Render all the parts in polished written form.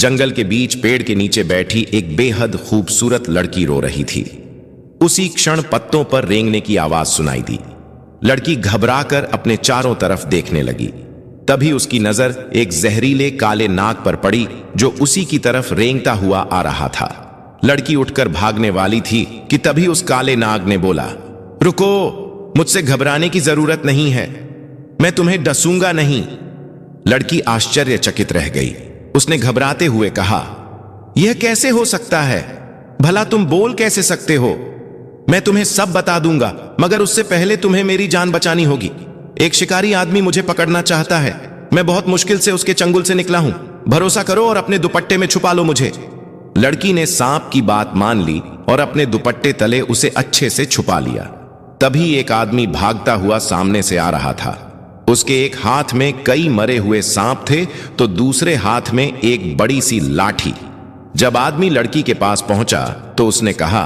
जंगल के बीच पेड़ के नीचे बैठी एक बेहद खूबसूरत लड़की रो रही थी। उसी क्षण पत्तों पर रेंगने की आवाज सुनाई दी। लड़की घबराकर अपने चारों तरफ देखने लगी। तभी उसकी नजर एक जहरीले काले नाग पर पड़ी जो उसी की तरफ रेंगता हुआ आ रहा था। लड़की उठकर भागने वाली थी कि तभी उस काले नाग ने बोला, रुको, मुझसे घबराने की जरूरत नहीं है, मैं तुम्हें डसूंगा नहीं। लड़की आश्चर्यचकित रह गई। उसने घबराते हुए कहा, यह कैसे हो सकता है? भला तुम बोल कैसे सकते हो? मैं तुम्हें सब बता दूंगा, मगर उससे पहले तुम्हें मेरी जान बचानी होगी। एक शिकारी आदमी मुझे पकड़ना चाहता है। मैं बहुत मुश्किल से उसके चंगुल से निकला हूं। भरोसा करो और अपने दुपट्टे में छुपा लो मुझे। लड़की ने सांप की बात मान ली और अपने दुपट्टे तले उसे अच्छे से छुपा लिया। तभी एक आदमी भागता हुआ सामने से आ रहा था। उसके एक हाथ में कई मरे हुए सांप थे तो दूसरे हाथ में एक बड़ी सी लाठी। जब आदमी लड़की के पास पहुंचा तो उसने कहा,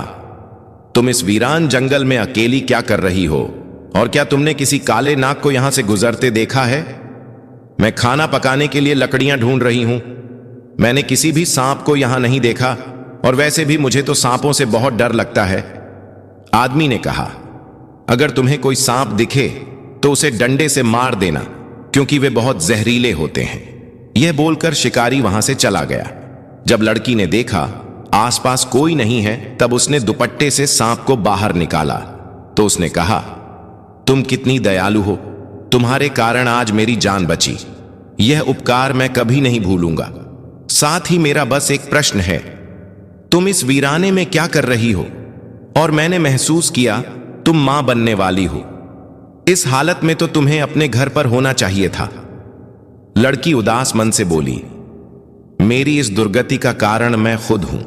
तुम इस वीरान जंगल में अकेली क्या कर रही हो? और क्या तुमने किसी काले नाग को यहां से गुजरते देखा है? मैं खाना पकाने के लिए लकड़ियां ढूंढ रही हूं। मैंने किसी भी सांप को यहां नहीं देखा, और वैसे भी मुझे तो सांपों से बहुत डर लगता है। आदमी ने कहा, अगर तुम्हें कोई सांप दिखे तो उसे डंडे से मार देना, क्योंकि वे बहुत जहरीले होते हैं। यह बोलकर शिकारी वहां से चला गया। जब लड़की ने देखा आसपास कोई नहीं है, तब उसने दुपट्टे से सांप को बाहर निकाला तो उसने कहा, तुम कितनी दयालु हो, तुम्हारे कारण आज मेरी जान बची। यह उपकार मैं कभी नहीं भूलूंगा। साथ ही मेरा बस एक प्रश्न है, तुम इस वीराने में क्या कर रही हो? और मैंने महसूस किया तुम मां बनने वाली हो। इस हालत में तो तुम्हें अपने घर पर होना चाहिए था। लड़की उदास मन से बोली, मेरी इस दुर्गति का कारण मैं खुद हूं।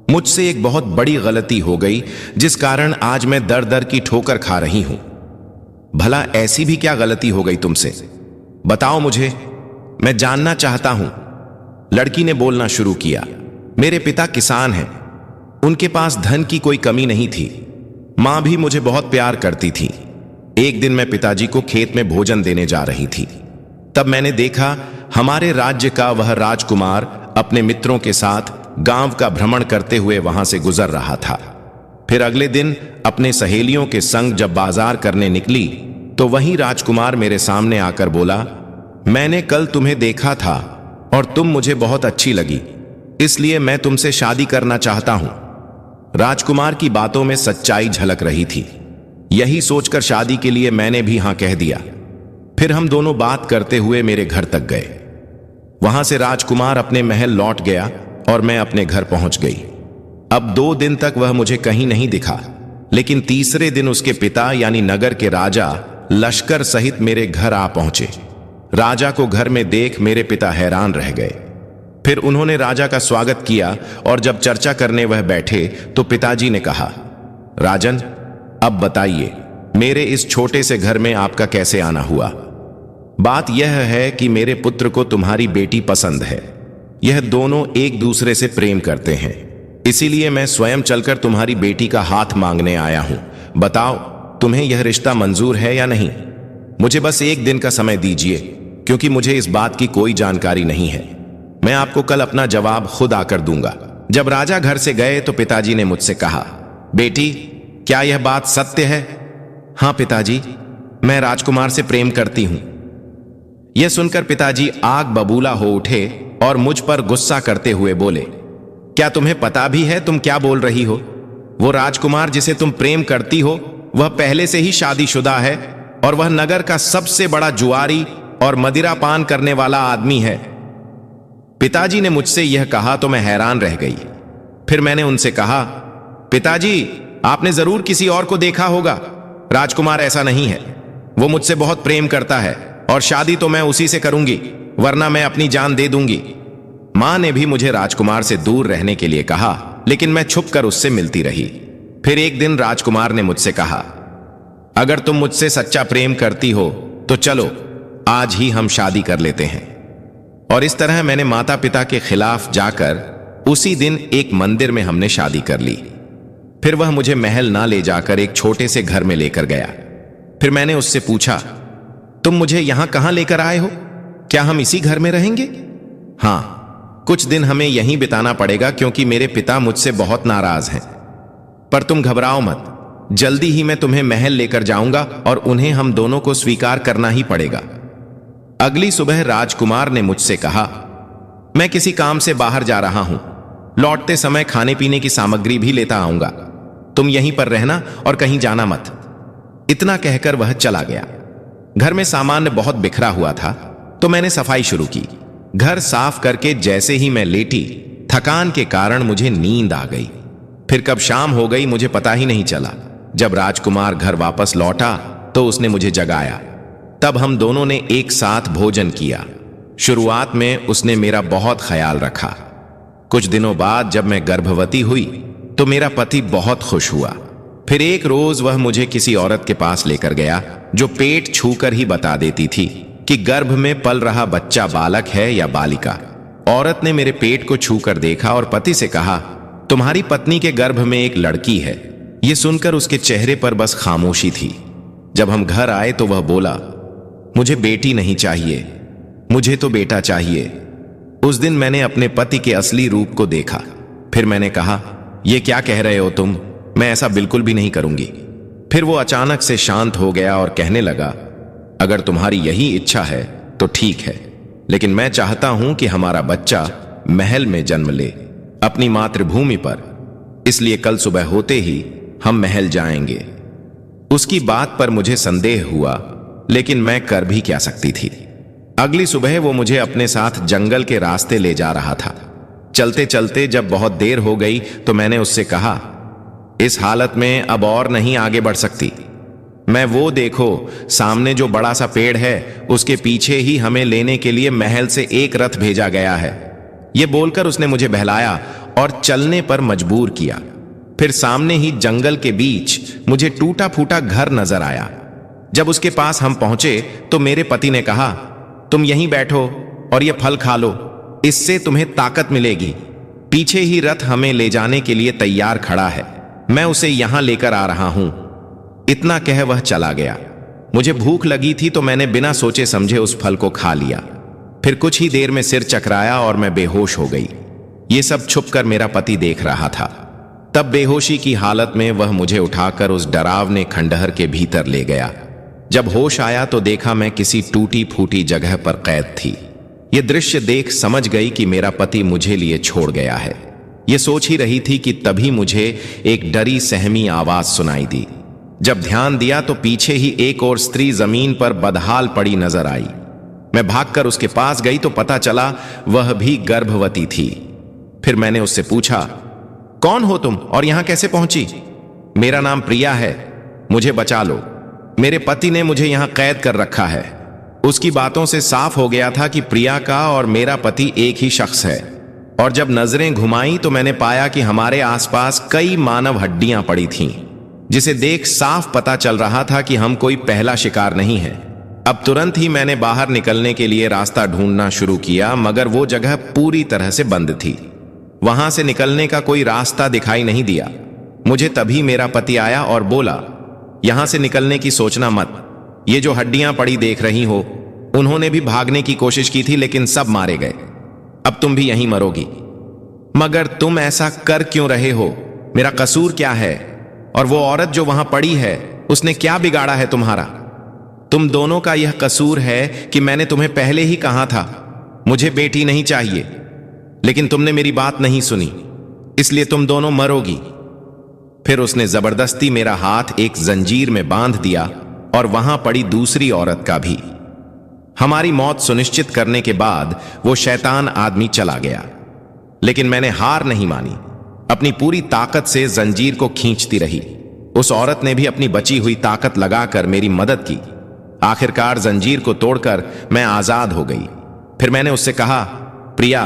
मुझसे एक बहुत बड़ी गलती हो गई, जिस कारण आज मैं दर दर की ठोकर खा रही हूं। भला ऐसी भी क्या गलती हो गई तुमसे? बताओ मुझे, मैं जानना चाहता हूं। लड़की ने बोलना शुरू किया, मेरे पिता किसान हैं। उनके पास धन की कोई कमी नहीं थी। मां भी मुझे बहुत प्यार करती थी। एक दिन मैं पिताजी को खेत में भोजन देने जा रही थी। तब मैंने देखा हमारे राज्य का वह राजकुमार अपने मित्रों के साथ गांव का भ्रमण करते हुए वहां से गुजर रहा था। फिर अगले दिन अपने सहेलियों के संग जब बाजार करने निकली तो वहीं राजकुमार मेरे सामने आकर बोला, मैंने कल तुम्हें देखा था और तुम मुझे बहुत अच्छी लगी, इसलिए मैं तुमसे शादी करना चाहता हूं। राजकुमार की बातों में सच्चाई झलक रही थी। यही सोचकर शादी के लिए मैंने भी हां कह दिया। फिर हम दोनों बात करते हुए मेरे घर तक गए। वहां से राजकुमार अपने महल लौट गया और मैं अपने घर पहुंच गई। अब 2 दिन तक वह मुझे कहीं नहीं दिखा, लेकिन तीसरे दिन उसके पिता यानी नगर के राजा लश्कर सहित मेरे घर आ पहुंचे। राजा को घर में देख मेरे पिता हैरान रह गए। फिर उन्होंने राजा का स्वागत किया और जब चर्चा करने वह बैठे तो पिताजी ने कहा, राजन, अब बताइए मेरे इस छोटे से घर में आपका कैसे आना हुआ? बात यह है कि मेरे पुत्र को तुम्हारी बेटी पसंद है। यह दोनों एक दूसरे से प्रेम करते हैं, इसीलिए मैं स्वयं चलकर तुम्हारी बेटी का हाथ मांगने आया हूं। बताओ, तुम्हें यह रिश्ता मंजूर है या नहीं? मुझे बस 1 दिन का समय दीजिए, क्योंकि मुझे इस बात की कोई जानकारी नहीं है। मैं आपको कल अपना जवाब खुद आकर दूंगा। जब राजा घर से गए तो पिताजी ने मुझसे कहा, बेटी, क्या यह बात सत्य है? हां पिताजी, मैं राजकुमार से प्रेम करती हूं। यह सुनकर पिताजी आग बबूला हो उठे और मुझ पर गुस्सा करते हुए बोले, क्या तुम्हें पता भी है तुम क्या बोल रही हो? वो राजकुमार जिसे तुम प्रेम करती हो वह पहले से ही शादीशुदा है और वह नगर का सबसे बड़ा जुआरी और मदिरा पान करने वाला आदमी है। पिताजी ने मुझसे यह कहा तो मैं हैरान रह गई। फिर मैंने उनसे कहा, पिताजी, आपने जरूर किसी और को देखा होगा। राजकुमार ऐसा नहीं है। वो मुझसे बहुत प्रेम करता है और शादी तो मैं उसी से करूंगी, वरना मैं अपनी जान दे दूंगी। मां ने भी मुझे राजकुमार से दूर रहने के लिए कहा, लेकिन मैं छुपकर उससे मिलती रही। फिर एक दिन राजकुमार ने मुझसे कहा, अगर तुम मुझसे सच्चा प्रेम करती हो तो चलो आज ही हम शादी कर लेते हैं। और इस तरह मैंने माता पिता के खिलाफ जाकर उसी दिन एक मंदिर में हमने शादी कर ली। फिर वह मुझे महल ना ले जाकर एक छोटे से घर में लेकर गया। फिर मैंने उससे पूछा, तुम मुझे यहां कहां लेकर आए हो? क्या हम इसी घर में रहेंगे? हां, कुछ दिन हमें यहीं बिताना पड़ेगा क्योंकि मेरे पिता मुझसे बहुत नाराज हैं। पर तुम घबराओ मत, जल्दी ही मैं तुम्हें महल लेकर जाऊंगा और उन्हें हम दोनों को स्वीकार करना ही पड़ेगा। अगली सुबह राजकुमार ने मुझसे कहा, मैं किसी काम से बाहर जा रहा हूं, लौटते समय खाने पीने की सामग्री भी लेता आऊंगा। तुम यहीं पर रहना और कहीं जाना मत। इतना कहकर वह चला गया। घर में सामान बहुत बिखरा हुआ था तो मैंने सफाई शुरू की। घर साफ करके जैसे ही मैं लेटी, थकान के कारण मुझे नींद आ गई। फिर कब शाम हो गई मुझे पता ही नहीं चला। जब राजकुमार घर वापस लौटा तो उसने मुझे जगाया। तब हम दोनों ने एक साथ भोजन किया। शुरुआत में उसने मेरा बहुत ख्याल रखा। कुछ दिनों बाद जब मैं गर्भवती हुई तो मेरा पति बहुत खुश हुआ। फिर एक रोज वह मुझे किसी औरत के पास लेकर गया जो पेट छूकर ही बता देती थी कि गर्भ में पल रहा बच्चा बालक है या बालिका। औरत ने मेरे पेट को छूकर देखा और पति से कहा, तुम्हारी पत्नी के गर्भ में एक लड़की है। यह सुनकर उसके चेहरे पर बस खामोशी थी। जब हम घर आए तो वह बोला, मुझे बेटी नहीं चाहिए, मुझे तो बेटा चाहिए। उस दिन मैंने अपने पति के असली रूप को देखा। फिर मैंने कहा, यह क्या कह रहे हो तुम, मैं ऐसा बिल्कुल भी नहीं करूंगी। फिर वो अचानक से शांत हो गया और कहने लगा, अगर तुम्हारी यही इच्छा है तो ठीक है, लेकिन मैं चाहता हूं कि हमारा बच्चा महल में जन्म ले, अपनी मातृभूमि पर। इसलिए कल सुबह होते ही हम महल जाएंगे। उसकी बात पर मुझे संदेह हुआ, लेकिन मैं कर भी क्या सकती थी। अगली सुबह वो मुझे अपने साथ जंगल के रास्ते ले जा रहा था। चलते चलते जब बहुत देर हो गई तो मैंने उससे कहा, इस हालत में अब और नहीं आगे बढ़ सकती। मैं वो देखो, सामने जो बड़ा सा पेड़ है उसके पीछे ही हमें लेने के लिए महल से एक रथ भेजा गया है। ये बोलकर उसने मुझे बहलाया और चलने पर मजबूर किया। फिर सामने ही जंगल के बीच मुझे टूटा फूटा घर नजर आया। जब उसके पास हम पहुंचे तो मेरे पति ने कहा, तुम यहीं बैठो और ये फल खा लो, इससे तुम्हें ताकत मिलेगी। पीछे ही रथ हमें ले जाने के लिए तैयार खड़ा है, मैं उसे यहां लेकर आ रहा हूं। इतना कह वह चला गया। मुझे भूख लगी थी तो मैंने बिना सोचे समझे उस फल को खा लिया। फिर कुछ ही देर में सिर चकराया और मैं बेहोश हो गई। ये सब छुपकर मेरा पति देख रहा था। तब बेहोशी की हालत में वह मुझे उठाकर उस डरावने खंडहर के भीतर ले गया। जब होश आया तो देखा मैं किसी टूटी फूटी जगह पर कैद थी। यह दृश्य देख समझ गई कि मेरा पति मुझे लिए छोड़ गया है। यह सोच ही रही थी कि तभी मुझे एक डरी सहमी आवाज सुनाई दी। जब ध्यान दिया तो पीछे ही एक और स्त्री जमीन पर बदहाल पड़ी नजर आई। मैं भागकर उसके पास गई तो पता चला वह भी गर्भवती थी। फिर मैंने उससे पूछा, कौन हो तुम और यहां कैसे पहुंची? मेरा नाम प्रिया है, मुझे बचा लो। मेरे पति ने मुझे यहां कैद कर रखा है। उसकी बातों से साफ हो गया था कि प्रिया का और मेरा पति एक ही शख्स है। और जब नजरें घुमाई तो मैंने पाया कि हमारे आसपास कई मानव हड्डियां पड़ी थीं, जिसे देख साफ पता चल रहा था कि हम कोई पहला शिकार नहीं है। अब तुरंत ही मैंने बाहर निकलने के लिए रास्ता ढूंढना शुरू किया, मगर वो जगह पूरी तरह से बंद थी। वहां से निकलने का कोई रास्ता दिखाई नहीं दिया। मुझे तभी मेरा पति आया और बोला, यहां से निकलने की सोचना मत। ये जो हड्डियां पड़ी देख रही हो, उन्होंने भी भागने की कोशिश की थी लेकिन सब मारे गए। अब तुम भी यहीं मरोगी। मगर तुम ऐसा कर क्यों रहे हो? मेरा कसूर क्या है? और वो औरत जो वहां पड़ी है, उसने क्या बिगाड़ा है तुम्हारा? तुम दोनों का यह कसूर है कि मैंने तुम्हें पहले ही कहा था मुझे बेटी नहीं चाहिए, लेकिन तुमने मेरी बात नहीं सुनी, इसलिए तुम दोनों मरोगी। फिर उसने जबरदस्ती मेरा हाथ एक जंजीर में बांध दिया और वहां पड़ी दूसरी औरत का भी। हमारी मौत सुनिश्चित करने के बाद वो शैतान आदमी चला गया, लेकिन मैंने हार नहीं मानी। अपनी पूरी ताकत से जंजीर को खींचती रही। उस औरत ने भी अपनी बची हुई ताकत लगाकर मेरी मदद की। आखिरकार जंजीर को तोड़कर मैं आजाद हो गई। फिर मैंने उससे कहा, प्रिया,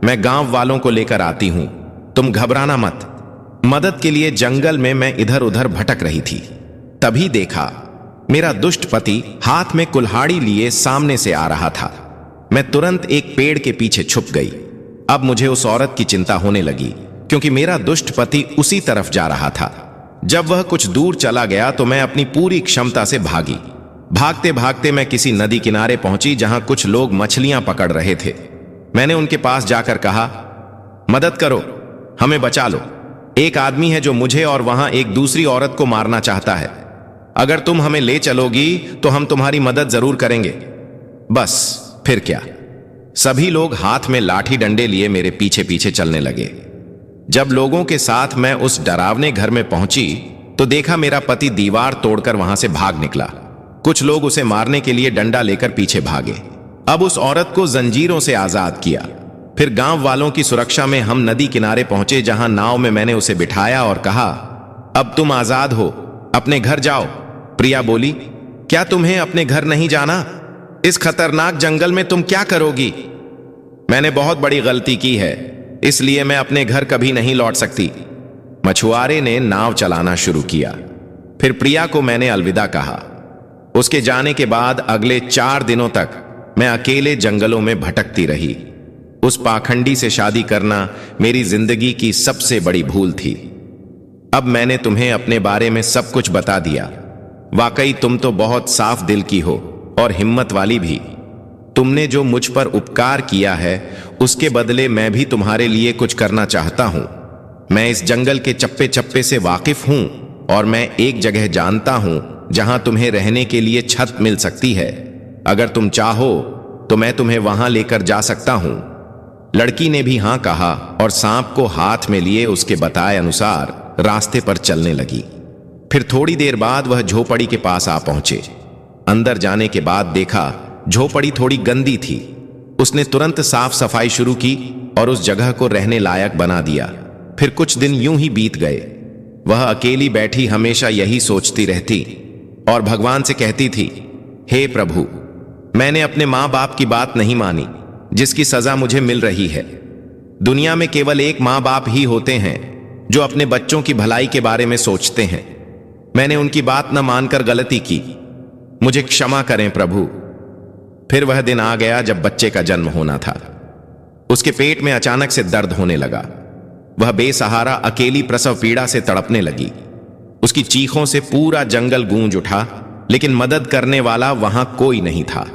मैं गांव वालों को लेकर आती हूं, तुम घबराना मत। मदद के लिए जंगल में मैं इधर उधर भटक रही थी, तभी देखा मेरा दुष्ट पति हाथ में कुल्हाड़ी लिए सामने से आ रहा था। मैं तुरंत एक पेड़ के पीछे छुप गई। अब मुझे उस औरत की चिंता होने लगी, क्योंकि मेरा दुष्ट पति उसी तरफ जा रहा था। जब वह कुछ दूर चला गया तो मैं अपनी पूरी क्षमता से भागी। भागते भागते मैं किसी नदी किनारे पहुंची, जहां कुछ लोग मछलियां पकड़ रहे थे। मैंने उनके पास जाकर कहा, मदद करो, हमें बचा लो। एक आदमी है जो मुझे और वहां एक दूसरी औरत को मारना चाहता है। अगर तुम हमें ले चलोगी तो हम तुम्हारी मदद जरूर करेंगे। बस फिर क्या, सभी लोग हाथ में लाठी डंडे लिए मेरे पीछे पीछे चलने लगे। जब लोगों के साथ मैं उस डरावने घर में पहुंची तो देखा मेरा पति दीवार तोड़कर वहां से भाग निकला। कुछ लोग उसे मारने के लिए डंडा लेकर पीछे भागे। अब उस औरत को जंजीरों से आजाद किया। फिर गांव वालों की सुरक्षा में हम नदी किनारे पहुंचे, जहां नाव में मैंने उसे बिठाया और कहा, अब तुम आजाद हो, अपने घर जाओ। प्रिया बोली, क्या तुम्हें अपने घर नहीं जाना? इस खतरनाक जंगल में तुम क्या करोगी? मैंने बहुत बड़ी गलती की है, इसलिए मैं अपने घर कभी नहीं लौट सकती। मछुआरे ने नाव चलाना शुरू किया। फिर प्रिया को मैंने अलविदा कहा। उसके जाने के बाद अगले 4 दिनों तक मैं अकेले जंगलों में भटकती रही। उस पाखंडी से शादी करना मेरी जिंदगी की सबसे बड़ी भूल थी। अब मैंने तुम्हें अपने बारे में सब कुछ बता दिया। वाकई तुम तो बहुत साफ दिल की हो और हिम्मत वाली भी। तुमने जो मुझ पर उपकार किया है उसके बदले मैं भी तुम्हारे लिए कुछ करना चाहता हूं। मैं इस जंगल के चप्पे चप्पे से वाकिफ हूं और मैं एक जगह जानता हूं जहां तुम्हें रहने के लिए छत मिल सकती है। अगर तुम चाहो तो मैं तुम्हें वहां लेकर जा सकता हूं। लड़की ने भी हां कहा और सांप को हाथ में लिए उसके बताए अनुसार रास्ते पर चलने लगी। फिर थोड़ी देर बाद वह झोपड़ी के पास आ पहुंचे। अंदर जाने के बाद देखा झोपड़ी थोड़ी गंदी थी। उसने तुरंत साफ सफाई शुरू की और उस जगह को रहने लायक बना दिया। फिर कुछ दिन यूं ही बीत गए। वह अकेली बैठी हमेशा यही सोचती रहती और भगवान से कहती थी, हे प्रभु, मैंने अपने माँ बाप की बात नहीं मानी, जिसकी सजा मुझे मिल रही है। दुनिया में केवल एक माँ बाप ही होते हैं जो अपने बच्चों की भलाई के बारे में सोचते हैं। मैंने उनकी बात न मानकर गलती की, मुझे क्षमा करें प्रभु। फिर वह दिन आ गया जब बच्चे का जन्म होना था। उसके पेट में अचानक से दर्द होने लगा। वह बेसहारा अकेली प्रसव पीड़ा से तड़पने लगी। उसकी चीखों से पूरा जंगल गूंज उठा, लेकिन मदद करने वाला वहां कोई नहीं था।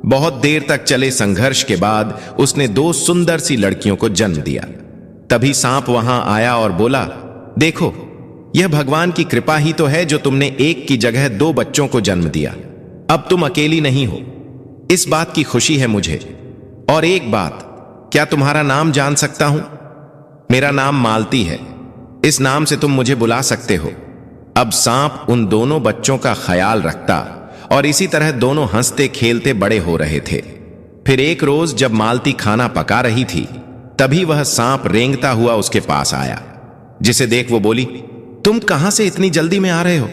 बहुत देर तक चले संघर्ष के बाद उसने 2 सुंदर सी लड़कियों को जन्म दिया। तभी सांप वहां आया और बोला, देखो, यह भगवान की कृपा ही तो है जो तुमने एक की जगह 2 बच्चों को जन्म दिया। अब तुम अकेली नहीं हो, इस बात की खुशी है मुझे। और एक बात, क्या तुम्हारा नाम जान सकता हूं? मेरा नाम मालती है, इस नाम से तुम मुझे बुला सकते हो। अब सांप उन दोनों बच्चों का ख्याल रखता और इसी तरह दोनों हंसते खेलते बड़े हो रहे थे। फिर एक रोज जब मालती खाना पका रही थी, तभी वह सांप रेंगता हुआ उसके पास आया, जिसे देख वो बोली, तुम कहां से इतनी जल्दी में आ रहे हो?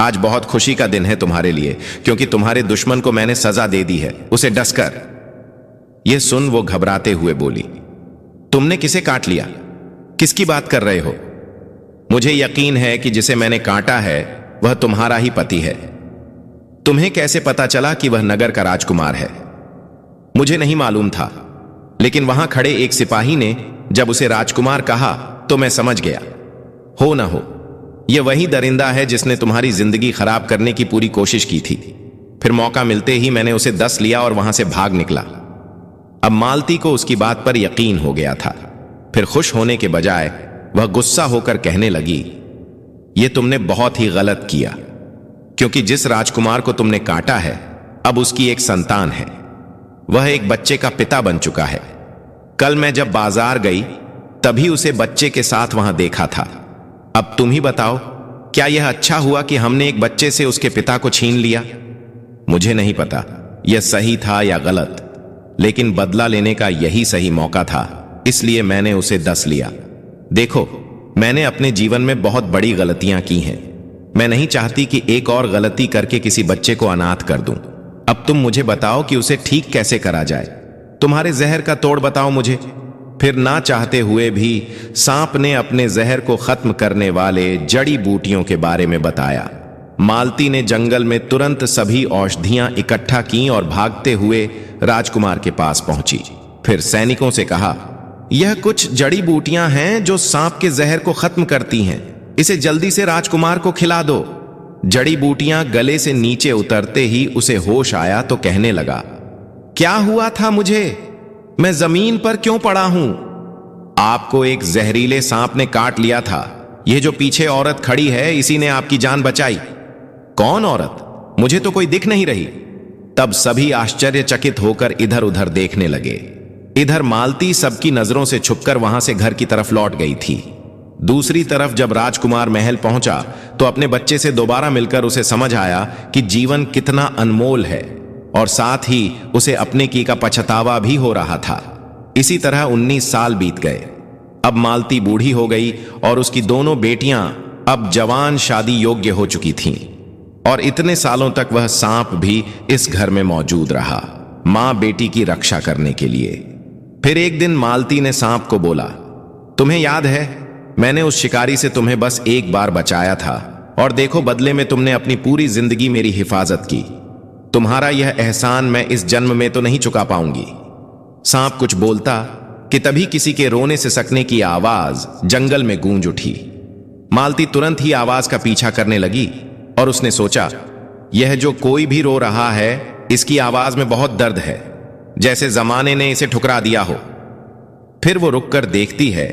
आज बहुत खुशी का दिन है तुम्हारे लिए, क्योंकि तुम्हारे दुश्मन को मैंने सजा दे दी है, उसे डसकर। यह सुन वो घबराते हुए बोली, तुमने किसे काट लिया? किसकी बात कर रहे हो? मुझे यकीन है कि जिसे मैंने काटा है वह तुम्हारा ही पति है। तुम्हें कैसे पता चला कि वह नगर का राजकुमार है? मुझे नहीं मालूम था, लेकिन वहां खड़े एक सिपाही ने जब उसे राजकुमार कहा तो मैं समझ गया। हो ना हो, यह वही दरिंदा है जिसने तुम्हारी जिंदगी खराब करने की पूरी कोशिश की थी। फिर मौका मिलते ही मैंने उसे दस लिया और वहां से भाग निकला। अब मालती को उसकी बात पर यकीन हो गया था। फिर खुश होने के बजाय वह गुस्सा होकर कहने लगी, यह तुमने बहुत ही गलत किया, क्योंकि जिस राजकुमार को तुमने काटा है अब उसकी एक संतान है। वह एक बच्चे का पिता बन चुका है। कल मैं जब बाजार गई तभी उसे बच्चे के साथ वहां देखा था। अब तुम ही बताओ, क्या यह अच्छा हुआ कि हमने एक बच्चे से उसके पिता को छीन लिया? मुझे नहीं पता यह सही था या गलत, लेकिन बदला लेने का यही सही मौका था, इसलिए मैंने उसे दस लिया। देखो, मैंने अपने जीवन में बहुत बड़ी गलतियां की हैं। मैं नहीं चाहती कि एक और गलती करके किसी बच्चे को अनाथ कर दूं। अब तुम मुझे बताओ कि उसे ठीक कैसे करा जाए। तुम्हारे जहर का तोड़ बताओ मुझे। फिर ना चाहते हुए भी सांप ने अपने जहर को खत्म करने वाले जड़ी बूटियों के बारे में बताया। मालती ने जंगल में तुरंत सभी औषधियां इकट्ठा की और भागते हुए राजकुमार के पास पहुंची। फिर सैनिकों से कहा, यह कुछ जड़ी बूटियां हैं जो सांप के जहर को खत्म करती हैं। इसे जल्दी से राजकुमार को खिला दो। जड़ी बूटियां गले से नीचे उतरते ही उसे होश आया तो कहने लगा, क्या हुआ था मुझे? मैं जमीन पर क्यों पड़ा हूं? आपको एक जहरीले सांप ने काट लिया था। यह जो पीछे औरत खड़ी है, इसी ने आपकी जान बचाई। कौन औरत? मुझे तो कोई दिख नहीं रही। तब सभी आश्चर्यचकित होकर इधर उधर देखने लगे। इधर मालती सबकी नजरों से छुपकर वहां से घर की तरफ लौट गई थी। दूसरी तरफ जब राजकुमार महल पहुंचा तो अपने बच्चे से दोबारा मिलकर उसे समझ आया कि जीवन कितना अनमोल है, और साथ ही उसे अपने की का पछतावा भी हो रहा था। इसी तरह 19 साल बीत गए। अब मालती बूढ़ी हो गई और उसकी दोनों बेटियां अब जवान शादी योग्य हो चुकी थीं, और इतने सालों तक वह सांप भी इस घर में मौजूद रहा, मां बेटी की रक्षा करने के लिए। फिर एक दिन मालती ने सांप को बोला, तुम्हें याद है, मैंने उस शिकारी से तुम्हें बस एक बार बचाया था, और देखो बदले में तुमने अपनी पूरी जिंदगी मेरी हिफाजत की। तुम्हारा यह एहसान मैं इस जन्म में तो नहीं चुका पाऊंगी। सांप कुछ बोलता कि तभी किसी के रोने से सकने की आवाज जंगल में गूंज उठी। मालती तुरंत ही आवाज का पीछा करने लगी और उसने सोचा, यह जो कोई भी रो रहा है, इसकी आवाज में बहुत दर्द है, जैसे जमाने ने इसे ठुकरा दिया हो। फिर वो रुककर देखती है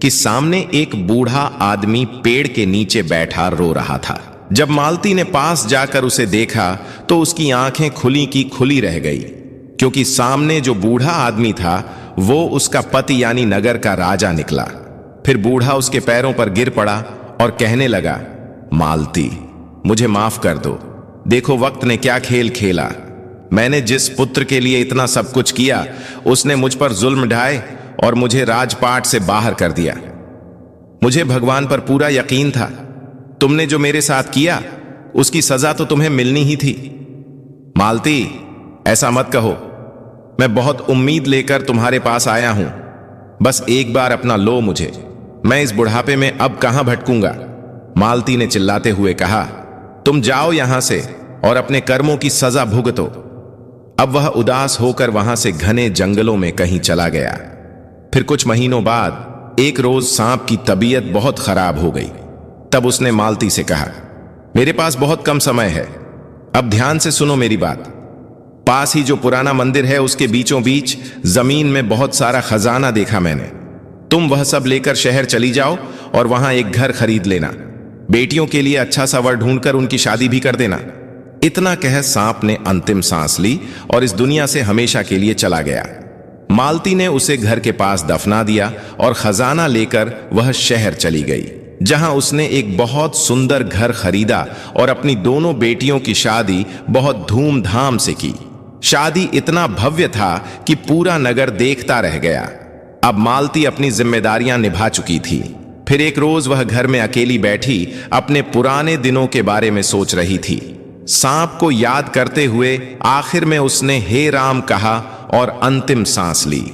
कि सामने एक बूढ़ा आदमी पेड़ के नीचे बैठा रो रहा था। जब मालती ने पास जाकर उसे देखा तो उसकी आंखें खुली की खुली रह गई, क्योंकि सामने जो बूढ़ा आदमी था वो उसका पति यानी नगर का राजा निकला। फिर बूढ़ा उसके पैरों पर गिर पड़ा और कहने लगा, मालती, मुझे माफ कर दो। देखो वक्त ने क्या खेल खेला। मैंने जिस पुत्र के लिए इतना सब कुछ किया, उसने मुझ पर जुल्म ढाए और मुझे राजपाट से बाहर कर दिया। मुझे भगवान पर पूरा यकीन था। तुमने जो मेरे साथ किया, उसकी सजा तो तुम्हें मिलनी ही थी। मालती, ऐसा मत कहो। मैं बहुत उम्मीद लेकर तुम्हारे पास आया हूं। बस एक बार अपना लो मुझे। मैं इस बुढ़ापे में अब कहां भटकूंगा। मालती ने चिल्लाते हुए कहा, तुम जाओ यहां से और अपने कर्मों की सजा भुगतो। अब वह उदास होकर वहां से घने जंगलों में कहीं चला गया। फिर कुछ महीनों बाद एक रोज सांप की तबीयत बहुत खराब हो गई। तब उसने मालती से कहा, मेरे पास बहुत कम समय है, अब ध्यान से सुनो मेरी बात। पास ही जो पुराना मंदिर है, उसके बीचों बीच जमीन में बहुत सारा खजाना देखा मैंने। तुम वह सब लेकर शहर चली जाओ और वहां एक घर खरीद लेना। बेटियों के लिए अच्छा सा वर ढूंढकर उनकी शादी भी कर देना। इतना कह सांप ने अंतिम सांस ली और इस दुनिया से हमेशा के लिए चला गया। मालती ने उसे घर के पास दफना दिया और खजाना लेकर वह शहर चली गई, जहां उसने एक बहुत सुंदर घर खरीदा और अपनी दोनों बेटियों की शादी बहुत धूमधाम से की। शादी इतना भव्य था कि पूरा नगर देखता रह गया। अब मालती अपनी जिम्मेदारियां निभा चुकी थी। फिर एक रोज वह घर में अकेली बैठी अपने पुराने दिनों के बारे में सोच रही थी। सांप को याद करते हुए आखिर में उसने हे राम कहा और अंतिम सांस ली।